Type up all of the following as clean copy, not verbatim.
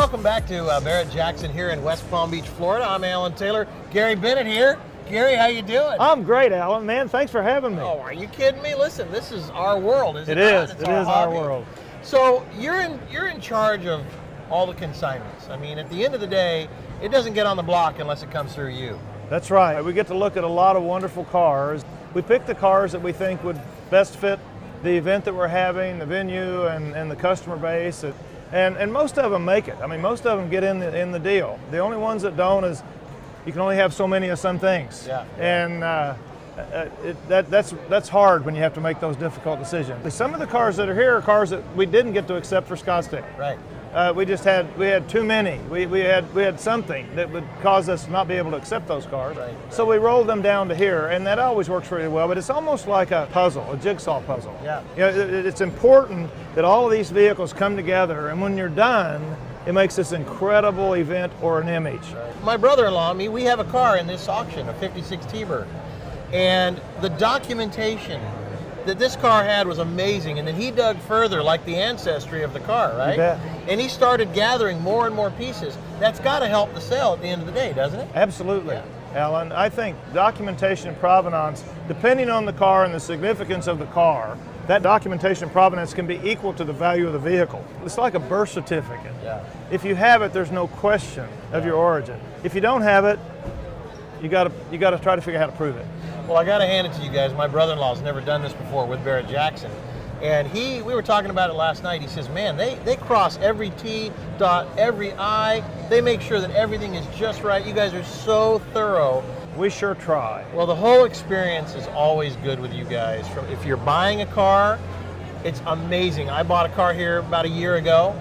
welcome back to Barrett-Jackson here in West Palm Beach, Florida. I'm Alan Taylor. Gary Bennett here. Gary, how you doing? I'm great, Alan. Man, thanks for having me. Oh, are you kidding me? Listen, this is our world, isn't it? It is. It's It is our world. So you're in charge of all the consignments. I mean, at the end of the day, it doesn't get on the block unless it comes through you. That's right. We get to look at a lot of wonderful cars. We pick the cars that we think would best fit the event that we're having, the venue, and the customer base. And most of them make it. I mean, most of them get in the deal. The only ones that don't is you can only have so many of some things. Yeah. And that's hard when you have to make those difficult decisions. Some of the cars that are here are cars that we didn't get to accept for Scottsdale. Right. We had too many. We had something that would cause us to not be able to accept those cars. Right. So we rolled them down to here, and that always works really well. But it's almost like a puzzle, a jigsaw puzzle. Yeah. You know, it's important that all of these vehicles come together, and when you're done, it makes this incredible event or an image. Right. My brother-in-law and me, we have a car in this auction, a 56 T-Bird, and the documentation that this car had was amazing. And then he dug further, like the ancestry of the car, right? You bet. And he started gathering more and more pieces. That's got to help the sale at the end of the day, doesn't it? Absolutely. Yeah. Alan, I think documentation and provenance, depending on the car and the significance of the car, that documentation and provenance can be equal to the value of the vehicle. It's like a birth certificate. Yeah. If you have it, there's no question of your origin. If you don't have it, you got to try to figure out how to prove it. Well, I got to hand it to you guys. My brother-in-law's never done this before with Barrett-Jackson. And we were talking about it last night. He says, man, they cross every T, dot every I. They make sure that everything is just right. You guys are so thorough. We sure try. Well, the whole experience is always good with you guys. If you're buying a car, it's amazing. I bought a car here about a year ago,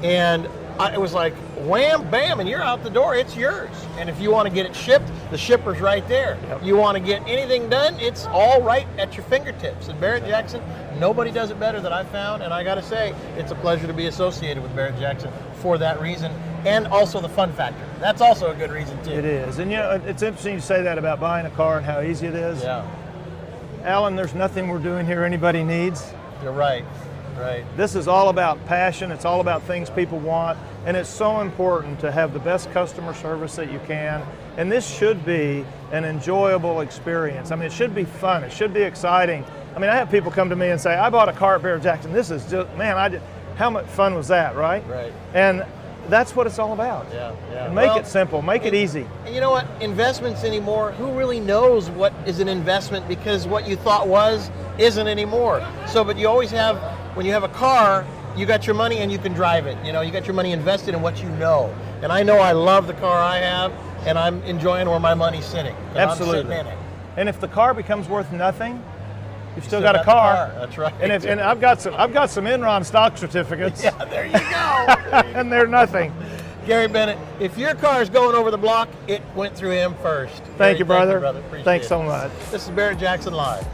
and it was like, wham, bam, and you're out the door. It's yours. And if you want to get it shipped, the shipper's right there. Yep. You want to get anything done, it's all right at your fingertips. And Barrett-Jackson, nobody does it better than I've found. And I got to say, it's a pleasure to be associated with Barrett-Jackson for that reason, and also the fun factor. That's also a good reason, too. It is. And you know, it's interesting you say that about buying a car and how easy it is. Yeah. Alan, there's nothing we're doing here anybody needs. You're right. Right. This is all about passion. It's all about things people want, and it's so important to have the best customer service that you can. And this should be an enjoyable experience. I mean, it should be fun. It should be exciting. I mean, I have people come to me and say, "I bought a car at Barrett-Jackson. This is just, man, how much fun was that, right?" Right. And that's what it's all about. Yeah, yeah. And make it simple. Make it easy. And you know what? Investments anymore, who really knows what is an investment, because what you thought was isn't anymore. So, but you always have, when you have a car, you got your money and you can drive it. You know, you got your money invested in what you know. And I know I love the car I have, and I'm enjoying where my money's sitting. Absolutely. I'm sitting in it. And if the car becomes worth nothing, you've still Still got a car. the car. That's right. And I've got some Enron stock certificates. Yeah, there you go. And they're nothing. Gary Bennett, if your car is going over the block, it went through him first. Thank you, brother. Appreciate Thanks it. so much. This is Barrett-Jackson Live.